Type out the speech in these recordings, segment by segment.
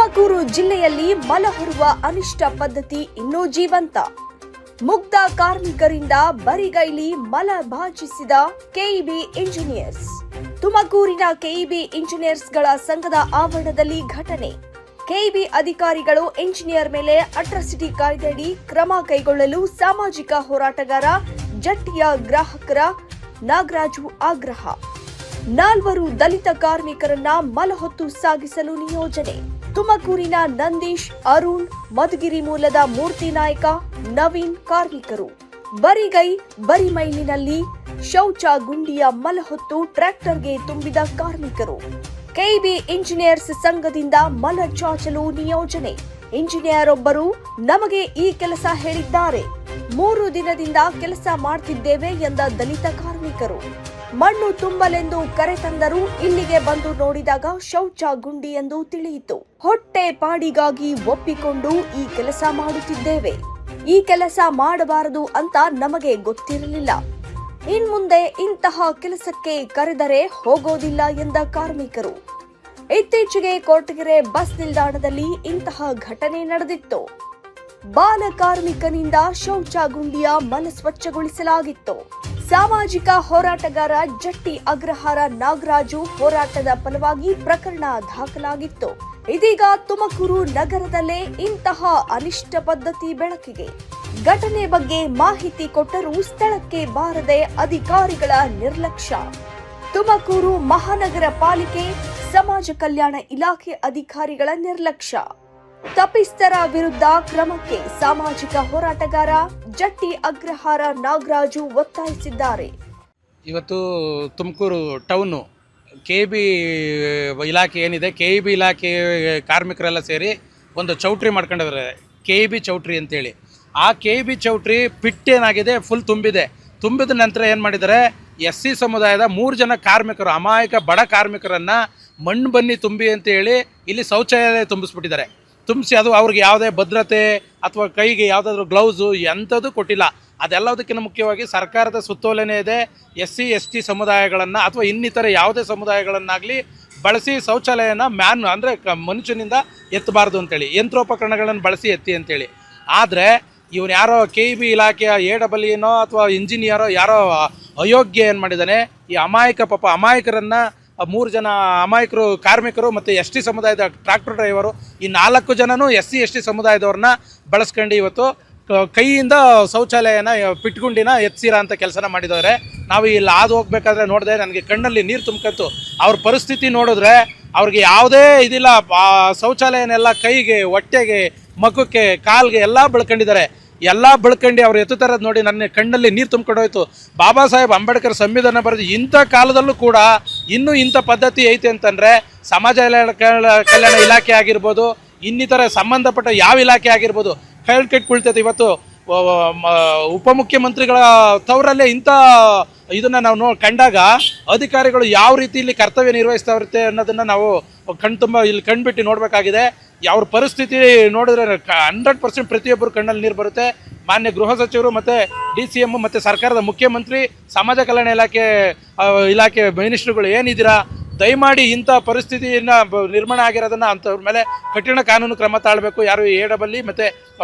ತುಮಕೂರು ಜಿಲ್ಲೆಯಲ್ಲಿ ಮಲಹೊರುವ ಅನಿಷ್ಟ ಪದ್ಧತಿ ಇನ್ನೂ ಜೀವಂತ. ಮುಗ್ಧ ಕಾರ್ಮಿಕರಿಂದ ಬರಿಗೈಲಿ ಮಲ ಭಾಜಿಸಿದ ಕೆಇಬಿ ಇಂಜಿನಿಯರ್ಸ್. ತುಮಕೂರಿನ ಕೆಇಬಿ ಇಂಜಿನಿಯರ್ಸ್ಗಳ ಸಂಘದ ಆವರಣದಲ್ಲಿ ಘಟನೆ. ಕೆಇಬಿ ಅಧಿಕಾರಿಗಳು ಇಂಜಿನಿಯರ್ ಮೇಲೆ ಅಟ್ರಾಸಿಟಿ ಕಾಯ್ದೆಯಡಿ ಕ್ರಮ ಕೈಗೊಳ್ಳಲು ಸಾಮಾಜಿಕ ಹೋರಾಟಗಾರ ಜಟ್ಟಿಯ ಗ್ರಾಹಕರ ನಾಗರಾಜು ಆಗ್ರಹ. 4 ದಲಿತ ಕಾರ್ಮಿಕರನ್ನ ಮಲಹೊತ್ತು ಸಾಗಿಸಲು ನಿಯೋಜನೆ. ತುಮಕೂರಿನ ನಂದೀಶ್, ಅರುಣ್, ಮಧುಗಿರಿ ಮೂಲದ ಮೂರ್ತಿ ನಾಯಕ, ನವೀನ್ ಕಾರ್ಮಿಕರು ಬರಿಗೈ ಬರಿಮೈಲಿನಲ್ಲಿ ಶೌಚ ಗುಂಡಿಯ ಮಲಹೊತ್ತು ಟ್ರ್ಯಾಕ್ಟರ್ಗೆ ತುಂಬಿದ ಕಾರ್ಮಿಕರು. ಕೆಇಬಿ ಇಂಜಿನಿಯರ್ಸ್ ಸಂಘದಿಂದ ಮಲ ಚಾಚಲು ನಿಯೋಜನೆ. ಇಂಜಿನಿಯರ್ ಒಬ್ಬರು ನಮಗೆ ಈ ಕೆಲಸ ಹೇಳಿದ್ದಾರೆ. 3 ದಿನದಿಂದ ಕೆಲಸ ಮಾಡ್ತಿದ್ದೇವೆ ಎಂದ ದಲಿತ ಕಾರ್ಮಿಕರು. ಮಣ್ಣು ತುಂಬಲೆಂದು ಕರೆ ತಂದರು. ಇಲ್ಲಿಗೆ ಬಂದು ನೋಡಿದಾಗ ಶೌಚ ಗುಂಡಿ ಎಂದು ತಿಳಿಯಿತು. ಹೊಟ್ಟೆ ಪಾಡಿಗಾಗಿ ಒಪ್ಪಿಕೊಂಡು ಈ ಕೆಲಸ ಮಾಡುತ್ತಿದ್ದೇವೆ. ಈ ಕೆಲಸ ಮಾಡಬಾರದು ಅಂತ ನಮಗೆ ಗೊತ್ತಿರಲಿಲ್ಲ. ಇನ್ಮುಂದೆ ಇಂತಹ ಕೆಲಸಕ್ಕೆ ಕರೆದರೆ ಹೋಗೋದಿಲ್ಲ ಎಂದ ಕಾರ್ಮಿಕರು. ಇತ್ತೀಚೆಗೆ ಕೊರಟಗೆರೆ ಬಸ್ ನಿಲ್ದಾಣದಲ್ಲಿ ಇಂತಹ ಘಟನೆ ನಡೆದಿತ್ತು. ಬಾಲ ಕಾರ್ಮಿಕನಿಂದ ಶೌಚ ಗುಂಡಿಯ ಮಲ ಸ್ವಚ್ಛಗೊಳಿಸಲಾಗಿತ್ತು. ಸಾಮಾಜಿಕ ಹೋರಾಟಗಾರ ಜಟ್ಟಿ ಅಗ್ರಹಾರ ನಾಗರಾಜು ಹೋರಾಟದ ಫಲವಾಗಿ ಪ್ರಕರಣ ದಾಖಲಾಗಿತ್ತು. ಇದೀಗ ತುಮಕೂರು ನಗರದಲ್ಲೇ ಇಂತಹ ಅನಿಷ್ಟ ಪದ್ಧತಿ ಬೆಳಕಿಗೆ. ಘಟನೆ ಬಗ್ಗೆ ಮಾಹಿತಿ ಕೊಟ್ಟರೂ ಸ್ಥಳಕ್ಕೆ ಬಾರದೆ ಅಧಿಕಾರಿಗಳ ನಿರ್ಲಕ್ಷ್ಯ. ತುಮಕೂರು ಮಹಾನಗರ ಪಾಲಿಕೆ ಸಮಾಜ ಕಲ್ಯಾಣ ಇಲಾಖೆ ಅಧಿಕಾರಿಗಳ ನಿರ್ಲಕ್ಷ್ಯ. ತಪ್ಪಿಸ್ತರ ವಿರುದ್ಧ ಕ್ರಮಕ್ಕೆ ಸಾಮಾಜಿಕ ಹೋರಾಟಗಾರ ಜಟ್ಟಿ ಅಗ್ರಹಾರ ನಾಗರಾಜು ಒತ್ತಾಯಿಸಿದ್ದಾರೆ. ಇವತ್ತು ತುಮಕೂರು ಟೌನು ಕೆಇಬಿ ಇಲಾಖೆ ಏನಿದೆ, ಕೆಇಬಿ ಇಲಾಖೆ ಕಾರ್ಮಿಕರೆಲ್ಲ ಸೇರಿ ಒಂದು ಚೌಟ್ರಿ ಮಾಡ್ಕೊಂಡಿದ್ದಾರೆ, ಕೆಇಬಿ ಚೌಟ್ರಿ ಅಂತೇಳಿ. ಆ ಕೆಇಬಿ ಚೌಟ್ರಿ ಪಿಟ್ಟೇನಾಗಿದೆ, ಫುಲ್ ತುಂಬಿದ ನಂತರ ಏನು ಮಾಡಿದ್ದಾರೆ, SC ಸಮುದಾಯದ 3 ಜನ ಕಾರ್ಮಿಕರು, ಅಮಾಯಕ ಬಡ ಕಾರ್ಮಿಕರನ್ನು ಮಣ್ಣು ಬನ್ನಿ ತುಂಬಿ ಅಂತೇಳಿ ಇಲ್ಲಿ ಶೌಚಾಲಯ ತುಂಬಿಸ್ಬಿಟ್ಟಿದ್ದಾರೆ. ತುಂಬಿಸಿ ಅದು ಅವ್ರಿಗೆ ಯಾವುದೇ ಭದ್ರತೆ ಅಥವಾ ಕೈಗೆ ಯಾವುದಾದ್ರೂ ಗ್ಲೌಸು ಎಂಥದ್ದು ಕೊಟ್ಟಿಲ್ಲ. ಅದೆಲ್ಲದಕ್ಕಿಂತ ಮುಖ್ಯವಾಗಿ ಸರ್ಕಾರದ ಸುತ್ತೋಲೆನೇ ಇದೆ, SC ST ಸಮುದಾಯಗಳನ್ನು ಅಥವಾ ಇನ್ನಿತರ ಯಾವುದೇ ಸಮುದಾಯಗಳನ್ನಾಗಲಿ ಬಳಸಿ ಶೌಚಾಲಯನ ಅಂದರೆ ಮನುಷ್ಯನಿಂದ ಎತ್ತಬಾರ್ದು ಅಂತೇಳಿ, ಯಂತ್ರೋಪಕರಣಗಳನ್ನು ಬಳಸಿ ಎತ್ತಿ ಅಂತೇಳಿ. ಆದರೆ ಇವನು ಯಾರೋ ಕೆಇಬಿ ಇಲಾಖೆಯ AEEನೋ ಅಥವಾ ಇಂಜಿನಿಯರೋ ಯಾರೋ ಅಯೋಗ್ಯ ಏನು ಮಾಡಿದ್ದಾನೆ, ಈ ಅಮಾಯಕರನ್ನು 3 ಜನ ಅಮಾಯಕರು ಕಾರ್ಮಿಕರು ಮತ್ತು ST ಸಮುದಾಯದ ಟ್ರ್ಯಾಕ್ಟರ್ ಡ್ರೈವರು, ಈ 4 ಜನನೂ SC ST ಸಮುದಾಯದವ್ರನ್ನ ಬಳಸ್ಕೊಂಡು ಇವತ್ತು ಕೈಯಿಂದ ಶೌಚಾಲಯನ ಪಿಟ್ಗುಂಡಿನ ಎತ್ಸಿರೋ ಅಂಥ ಕೆಲಸನ ಮಾಡಿದವ್ರೆ. ನಾವು ಇಲ್ಲಿ ಹಾದು ಹೋಗ್ಬೇಕಾದ್ರೆ ನೋಡಿದೆ, ನನಗೆ ಕಣ್ಣಲ್ಲಿ ನೀರು ತುಂಬ್ಕಂತು. ಅವ್ರ ಪರಿಸ್ಥಿತಿ ನೋಡಿದ್ರೆ ಅವ್ರಿಗೆ ಯಾವುದೇ ಇದಿಲ್ಲ, ಶೌಚಾಲಯನೆಲ್ಲ ಕೈಗೆ, ಹೊಟ್ಟೆಗೆ, ಮಖಕ್ಕೆ, ಕಾಲ್ಗೆ ಎಲ್ಲ ಬೆಳ್ಕೊಂಡಿದ್ದಾರೆ. ಎಲ್ಲ ಬೆಳ್ಕೊಂಡು ಅವ್ರು ಎತ್ತುತ್ತಾರದು ನೋಡಿ ನನ್ನ ಕಣ್ಣಲ್ಲಿ ನೀರು ತುಂಬ್ಕೊಂಡೋಯ್ತು. ಬಾಬಾ ಸಾಹೇಬ್ ಅಂಬೇಡ್ಕರ್ ಸಂವಿಧಾನ ಬರೆದು ಇಂಥ ಕಾಲದಲ್ಲೂ ಕೂಡ ಇನ್ನೂ ಇಂಥ ಪದ್ಧತಿ ಐತೆ ಅಂತಂದರೆ ಸಮಾಜ ಕಲ್ಯಾಣ ಇಲಾಖೆ ಆಗಿರ್ಬೋದು, ಇನ್ನಿತರ ಸಂಬಂಧಪಟ್ಟ ಯಾವ ಇಲಾಖೆ ಆಗಿರ್ಬೋದು ಕಟ್ಕೊಳ್ತೈತೆ. ಇವತ್ತು ಉಪಮುಖ್ಯಮಂತ್ರಿಗಳ ತವರಲ್ಲೇ ಇಂಥ ಇದನ್ನು ನಾವು ಕಂಡಾಗ ಅಧಿಕಾರಿಗಳು ಯಾವ ರೀತಿ ಇಲ್ಲಿ ಕರ್ತವ್ಯ ನಿರ್ವಹಿಸ್ತಾ ಇರುತ್ತೆ ಅನ್ನೋದನ್ನು ನಾವು ಇಲ್ಲಿ ಕಣ್ಬಿಟ್ಟು ನೋಡಬೇಕಾಗಿದೆ. ಅವ್ರ ಪರಿಸ್ಥಿತಿ ನೋಡಿದ್ರೆ 100% ಪ್ರತಿಯೊಬ್ಬರು ಕಣ್ಣಲ್ಲಿ ನೀರು ಬರುತ್ತೆ. ಮಾನ್ಯ ಗೃಹ ಸಚಿವರು ಮತ್ತು DCM ಮತ್ತು ಸರ್ಕಾರದ ಮುಖ್ಯಮಂತ್ರಿ, ಸಮಾಜ ಕಲ್ಯಾಣ ಇಲಾಖೆ ಮಿನಿಸ್ಟ್ರುಗಳು ಏನಿದ್ದೀರಾ, ದಯಮಾಡಿ ಇಂಥ ಪರಿಸ್ಥಿತಿಯನ್ನು ನಿರ್ಮಾಣ ಆಗಿರೋದನ್ನು ಅಂಥವ್ರ ಮೇಲೆ ಕಠಿಣ ಕಾನೂನು ಕ್ರಮ ತಾಳಬೇಕು. ಯಾರು AEE ಮತ್ತು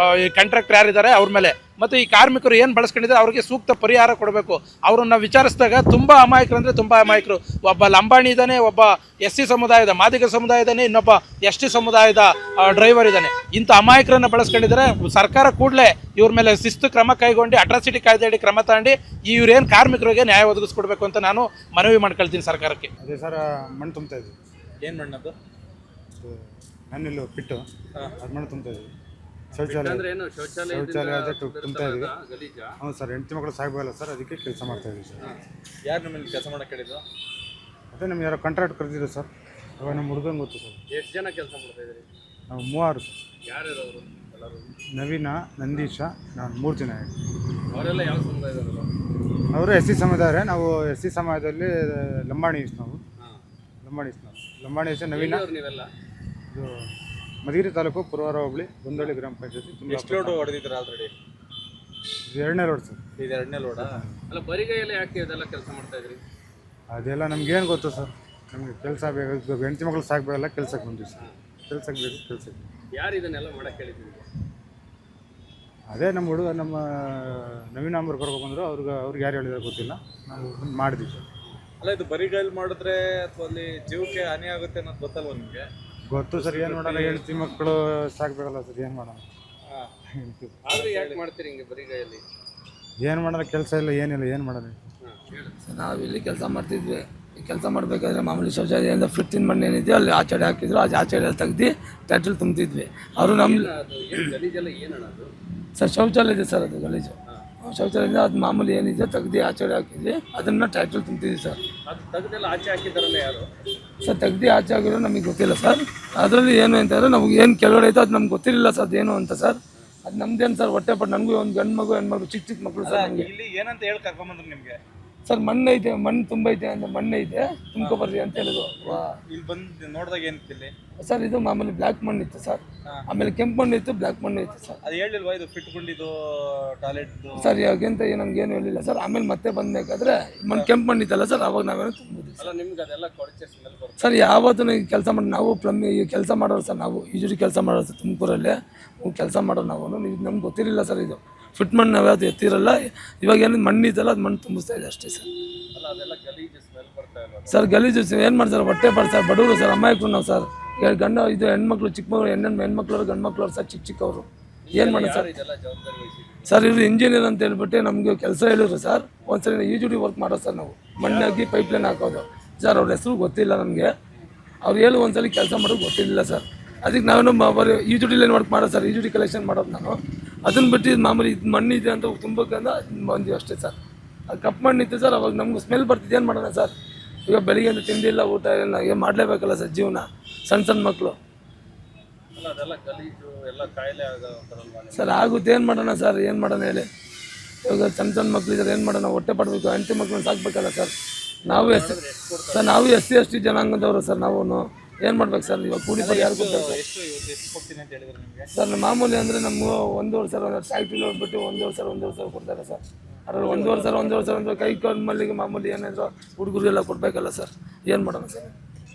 ಕಾಂಟ್ರಾಕ್ಟರ್ ಯಾರಿದ್ದಾರೆ ಅವ್ರ ಮೇಲೆ, ಮತ್ತು ಈ ಕಾರ್ಮಿಕರು ಏನು ಬಳಸ್ಕೊಂಡಿದ್ದಾರೆ ಅವ್ರಿಗೆ ಸೂಕ್ತ ಪರಿಹಾರ ಕೊಡಬೇಕು. ಅವರನ್ನು ವಿಚಾರಿಸಿದಾಗ ತುಂಬ ಅಮಾಯಕರು ಅಂದರೆ ತುಂಬ ಅಮಾಯಕರು. ಒಬ್ಬ ಲಂಬಾಣಿ ಇದ್ದಾನೆ, ಒಬ್ಬ SC ಸಮುದಾಯದ ಮಾದಿಗ ಸಮುದಾಯ ಇದ್ದಾನೆ, ಇನ್ನೊಬ್ಬ ST ಸಮುದಾಯದ ಡ್ರೈವರ್ ಇದ್ದಾನೆ. ಇಂಥ ಅಮಾಯಕರನ್ನು ಬಳಸ್ಕೊಂಡಿದ್ದಾರೆ. ಸರ್ಕಾರ ಕೂಡಲೇ ಇವ್ರ ಮೇಲೆ ಶಿಸ್ತು ಕ್ರಮ ಕೈಗೊಂಡು ಅಟ್ರಾಸಿಟಿ ಕಾಯ್ದೆಯಡಿ ಕ್ರಮ ತಗೊಂಡು ಇವ್ರೇನು ಕಾರ್ಮಿಕರಿಗೆ ನ್ಯಾಯ ಒದಗಿಸ್ಕೊಡ್ಬೇಕು ಅಂತ ನಾನು ಮನವಿ ಮಾಡ್ಕೊಳ್ತೀನಿ ಸರ್ಕಾರಕ್ಕೆ. ಅದೇ ಸರ್, ಮಣ್ಣು ತುಂಬ್ತಾ ಇದ್ವಿ. ಏನು ಮಣ್ಣದು? ನನ್ನೆಲ್ಲೂ ಪಿಟ್ಟು ಅದು ಮಣ್ಣು ತುಂಬ್ತಾ ಇದ್ವಿ. ಶೌಚಾಲಯ ತುಂಬ್ತಾ ಇದ್ವಿ. ಹೌದು ಸರ್, ಹೆಂಡತಿ ಮಕ್ಕಳು ಸಾಗಬೇಕಲ್ಲ ಸರ್, ಅದಕ್ಕೆ ಕೆಲಸ ಮಾಡ್ತಾ ಇದ್ವಿ ಸರ್. ಯಾರು ನಮ್ಮಲ್ಲಿ ಕೆಲಸ ಮಾಡಕ್ಕೆ ಹೇಳಿದ್ರು? ಅದೇ ನಮ್ಗೆ ಯಾರೋ ಕಾಂಟ್ರಾಕ್ಟ್ ಕರೆದಿದ್ರು ಸರ್, ಅವಾಗ ನಮ್ಮ ಹುಡುಗಂಗೆ ಗೊತ್ತು ಸರ್. ಎಷ್ಟು ಜನ ಕೆಲಸ ಮಾಡ್ತಾ ಇದ್ರಿ? ನಾವು 3 ಸರ್. ಯಾರ್ಯಾರು ಅವರು? ಎಲ್ಲರೂ ನವೀನ, ನಂದೀಶ, ನಾನು 3 ಜನ. ಅವರೆಲ್ಲ ಯಾವ ಸಮುದಾಯದವರು? ಅವರು SC ಸಮುದಾಯ. ನಾವು SC ಸಮುದಾಯದಲ್ಲಿ ಲಂಬಾಣಿ ನಾವು. ಲಂಬಾಣಿ ನವೀನ. ನೀವೆಲ್ಲ ಇದು ಮಧುಗಿರಿ ತಾಲೂಕು ಪುರವಾರ ಹೋಬಳಿ ಗೊಂದಳ್ಳಿ ಗ್ರಾಮ ಪಂಚಾಯತಿ. ಎಷ್ಟು ಲೋಡ್ ಹೊಡೆದಿದ್ದೀರಾ ಆಲ್ರೆಡಿ? ಇದು 2ನೇ ಲೋಡ್ ಸರ್. ಇದು 2ನೇ ಲೋಡಾ? ಅಲ್ಲ, ಬರಿಗೈಯಲ್ಲಿ ಯಾಕೆ ಇದೆಲ್ಲ ಕೆಲಸ ಮಾಡ್ತಾ ಇದ್ರಿ? ಅದೆಲ್ಲ ನಮ್ಗೇನು ಗೊತ್ತು ಸರ್, ನಮಗೆ ಕೆಲಸ ಬೇಕು, ಹೆಂಡತಿ ಮಕ್ಕಳು ಸಾಕಬೇಕಲ್ಲ, ಕೆಲಸಕ್ಕೆ ಬಂದ್ವಿ ಸರ್. ಕೆಲ್ಸಕ್ಕೆ ಬೇಕು ಕೆಲ್ಸಕ್ಕೆ. ಯಾರು ಇದನ್ನೆಲ್ಲ ಮಾಡಕ್ಕೆ ಹೇಳಿದ್ರು? ಅದೇ ನಮ್ಮ ಹುಡುಗ ನಮ್ಮ ನವೀನ್ ನಂಬರ್ ಕರ್ಕೊಂಡು ಬಂದರು. ಅವ್ರಿಗೆ ಯಾರು ಹೇಳಿದ್ರೆ ಗೊತ್ತಿಲ್ಲ, ನಾವು ಮಾಡಿದ್ವಿ ಸರ್. ಅಲ್ಲ, ಇದು ಬರಿಗೈಲಿ ಮಾಡಿದ್ರೆ ಅಥವಾ ಅಲ್ಲಿ ಜೀವಕ್ಕೆ ಹಾನಿ ಆಗುತ್ತೆ ಅನ್ನೋದು ಗೊತ್ತಲ್ವ ನಿಮಗೆ? ಗೊತ್ತು ಸರ್, ಏನು ಮಾಡೋಣ, ಹೆಂಡತಿ ಮಕ್ಕಳು ಸಾಕಬೇಕಲ್ಲ ಸರ್, ಏನು ಮಾಡೋಣ. ಆದ್ರೆ ಯಾಕೆ ಮಾಡ್ತೀರಿ ಹಿಂಗೆ ಬರಿಗೈಯಲ್ಲಿ? ಏನು ಮಾಡೋಣ, ಕೆಲಸ ಇಲ್ಲ ಏನಿಲ್ಲ, ಏನು ಮಾಡೋಣ. ನಾವಿಲ್ಲಿ ಕೆಲಸ ಮಾಡ್ತಿದ್ವಿ. ಈ ಕೆಲಸ ಮಾಡಬೇಕಾದ್ರೆ ಮಾಮೂಲಿ ಶೌಚಾಲಯದಿಂದ ಫಿಟ್ಟಿನ ಮಣ್ಣು ಏನಿದೆ ಅಲ್ಲಿ ಆಚೆಡೆ ಹಾಕಿದ್ರು, ಅದು ಆಚೆಡೆ ತೆಗ್ದು ಟ್ಯಾಟಲ್ ತುಂಬ್ತಿದ್ವಿ. ಅವರು ನಮ್ಮ ಅದು ಏನು ಗಲೀಜೆಲ್ಲ ಏನಣ್ಣ ಅದು? ಸರ್ ಶೌಚಾಲಯ ಇದೆ ಸರ್, ಅದು ಗಲೀಜು ಶೌಚಾಲಯದಿಂದ ಅದು ಮಾಮೂಲಿ ಏನಿದೆ ತೆಗ್ದು ಆಚೆಡೆ ಹಾಕಿದ್ವಿ, ಅದನ್ನು ಟ್ಯಾಟಲ್ ತುಂಬ್ತಿದ್ವಿ ಸರ್. ಅದು ತೆಗೆದೆಲ್ಲ ಆಚೆ ಹಾಕಿದಾರಲ್ಲ ಯಾರು? ಸರ್ ತೆಗ್ದು ಆಚೆ ಆಗಿರೋ ನಮಗೆ ಗೊತ್ತಿಲ್ಲ ಸರ್. ಅದರಲ್ಲಿ ಏನು ಅಂತಂದರೆ ನಮ್ಗೆ ಏನು ಕೆಳಗಡೆ ಐತೆ ಅದು ನಮ್ಗೆ ಗೊತ್ತಿರಲಿಲ್ಲ ಸರ್, ಅದೇನು ಅಂತ ಸರ್. ಅದು ನಮ್ದೇನು ಸರ್ ಹೊಟ್ಟೆ ಪಟ್ಟು ನನಗೂ ಒಂದು ಗಂಡು ಮಗು ಹೆಣ್ಮಗು ಚಿಕ್ಕ ಮಕ್ಕಳು ಸರ್. ನಮಗೆ ಇಲ್ಲಿ ಏನಂತ ಹೇಳಿ ಕರ್ಕೊಂಬಂದ್ರು ನಿಮಗೆ? ಸರ್ ಮಣ್ಣು ಐತೆ, ಮಣ್ಣು ತುಂಬ ಐತೆ ಅಂತ ಮಣ್ಣು ಐತೆ ತುಂಬ್ಕೊಬರ್ರಿ ಅಂತ ಹೇಳಿದ್ರು. ಇಲ್ಲಿ ಬಂದು ನೋಡಿದಾಗ ಏನಿತ್ತು ಇಲ್ಲಿ? ಸರ್ ಇದು ಮಾಮೂಲಿ ಬ್ಲ್ಯಾಕ್ ಮಣ್ಣು ಇತ್ತು ಸರ್, ಆಮೇಲೆ ಕೆಂಪು ಮಣ್ಣು ಇತ್ತು, ಬ್ಲ್ಯಾಕ್ ಮಣ್ಣು ಇತ್ತು ಸರ್. ಅದು ಹೇಳಿಲ್ವಾ ಇದು ಫಿಟ್ ಗುಂಡಿದು ಟಾಯ್ಲೆಟ್? ಸರ್ ಯಾಕೆಂತ ನಮ್ಗೇನು ಹೇಳಿಲ್ಲ ಸರ್. ಆಮೇಲೆ ಮತ್ತೆ ಬಂದಬೇಕಾದ್ರೆ ಕೆಂಪು ಮಣ್ಣು ಇತ್ತಲ್ಲ ಸರ್, ಅವಾಗ ನಾವೇನೋ ತುಂಬಿದ್ವಿ ಅಲ್ಲ, ನಿಮ್ಗೆ ಅದೆಲ್ಲ ಕೊಳಚೆ ಸ್ಮೆಲ್ ಬರುತ್ತೆ ಸರ್. ಯಾವತ್ತೂ ಈ ಕೆಲಸ ಮಾಡಿ ನಾವು ಕೆಲಸ ಮಾಡೋರು ಸರ್, ನಾವು ಈಜುಡಿ ಕೆಲಸ ಮಾಡೋರು ಸರ್ ತುಮಕೂರಲ್ಲಿ ಕೆಲಸ ಮಾಡೋರು ನಾವು. ನಮ್ಗೆ ಗೊತ್ತಿರಲಿಲ್ಲ ಸರ್, ಇದು ಫಿಟ್ ಮಣ್ಣು ನಾವು ಯಾವುದು ಎತ್ತಿರಲ್ಲ. ಇವಾಗ ಏನು ಮಣ್ಣು ಇತ್ತಲ್ಲ ಅದು ಮಣ್ಣು ತುಂಬಿಸ್ತಾ ಇದೆ ಅಷ್ಟೇ ಸರ್. ಅಲ್ಲ, ಅದೆಲ್ಲ ಗಲೀಜು ಸ್ಮೆಲ್ ಬರ್ತಾ ಇಲ್ಲ ಸರ್ ಗಲೀಜು ಏನು ಮಾಡ್ತಾರೆ, ಹೊಟ್ಟೆ ಪಾಡು ಸರ್, ಬಡವರು ಸರ್, ಅಮಾಯಕರು ನಾವು ಸರ್. ಗಂಡ ಇದು ಹೆಣ್ಮಕ್ಳು ಚಿಕ್ಕ ಮಗಳು ಹೆಣ್ಮಕ್ಳವ್ರು ಗಂಡು ಮಕ್ಳವ್ರು ಸರ್, ಚಿಕ್ಕವರು ಏನು ಮಾಡೋದು ಸರ್. ಇದೆಲ್ಲ ಜವಾಬ್ದಾರಿ ವಹಿಸಿದ್ರು? ಸರ್ ಇವರು ಇಂಜಿನಿಯರ್ ಅಂತ ಹೇಳ್ಬಿಟ್ಟು ನಮಗೆ ಕೆಲಸ ಹೇಳಿದ್ರು ಸರ್. ಒಂದ್ಸರಿ ಈಜುಡಿ ವರ್ಕ್ ಮಾಡೋದು ಸರ್, ನಾವು ಮಣ್ಣಾಗಿ ಪೈಪ್ಲೈನ್ ಹಾಕೋದು ಸರ್. ಅವ್ರ ಹೆಸರು ಗೊತ್ತಿಲ್ಲ ನಮಗೆ, ಅವ್ರು ಹೇಳಿ ಒಂದ್ಸಲಿ ಕೆಲಸ ಮಾಡೋದು ಗೊತ್ತಿರಲಿಲ್ಲ ಸರ್. ಅದಕ್ಕೆ ನಾವೇನು ಬರೀ ಈಜುಡಿ ಲೈನ್ ವರ್ಕ್ ಮಾಡೋದು ಸರ್, ಈಜುಡಿ ಕಲೆಕ್ಷನ್ ಮಾಡೋದು ನಾನು. ಅದನ್ನು ಬಿಟ್ಟು ಮಾಮೂಲಿ ಇದು ಮಣ್ಣಿದೆ ಅಂತ ತುಂಬಬೇಕಂದ ಬಂದಿವಿ ಅಷ್ಟೇ ಸರ್. ಅದು ಕಪ್ಪು ಮಣ್ಣಿತ್ತು ಸರ್, ಅವಾಗ ನಮ್ಗೆ ಸ್ಮೆಲ್ ಬರ್ತಿದ್ದು, ಏನು ಮಾಡೋಣ ಸರ್. ಈಗ ಬೆಳಿಗ್ಗೆ ಅಂತ ತಿಂದಿಲ್ಲ, ಊಟ ಇಲ್ಲ, ಏನು ಮಾಡಲೇಬೇಕಲ್ಲ ಸರ್ ಜೀವನ, ಸಣ್ಣ ಮಕ್ಕಳು ಅಲ್ಲ, ಅದೆಲ್ಲ ಗಲೀಜು ಎಲ್ಲ ಕಾಯಿಲೆ ಆಗೋಂತಾರಲ್ವಾ ಸರ್. ಆಗುತ್ತೆ, ಏನು ಮಾಡೋಣ ಸರ್, ಏನು ಮಾಡೋಣ ಹೇಳಿ. ಇವಾಗ ಸಣ್ಣ ಮಕ್ಕಳಿದ್ದಾರೆ, ಏನು ಮಾಡೋಣ, ಹೊಟ್ಟೆ ಪಡಬೇಕು, ಹೆಂಡತಿ ಮಕ್ಕಳನ್ನ ಸಾಕಬೇಕಲ್ಲ ಸರ್. ನಾವು ಸರ್ ನಾವು SC/ST ಜನಾಂಗದವರು ಸರ್. ನಾವು ಏನು ಮಾಡ್ಬೇಕು ಸರ್, ಇವಾಗ ಕೂಲಿ ಪಡಿ ಯಾರು ಕೊಡ್ತಾರೆ ಸರ್? ಎಷ್ಟು ಕೊಡ್ತೀನಿ ಅಂತ ಹೇಳಿದ್ರು ನಿಮಗೆ? ಸರ್ ಮಾಮೂಲಿ ಅಂದರೆ ನಮ್ಮ 1,500 ಸರ್, ಒಂದು ಫ್ಯಾಕ್ಟ್ರಿ ನೋಡ್ಬಿಟ್ಟು 1,500 ಕೊಡ್ತಾರೆ ಸರ್. ಅದ್ರಲ್ಲಿ 1,500 ಕೈ ಮಲ್ಲಿಗೆ ಮಾಮೂಲಿ ಏನಾದರೂ ಹುಡುಗರಿಗೆಲ್ಲ ಕೊಡಬೇಕಲ್ಲ ಸರ್. ಏನು ಮಾಡೋಣ ಸರ್.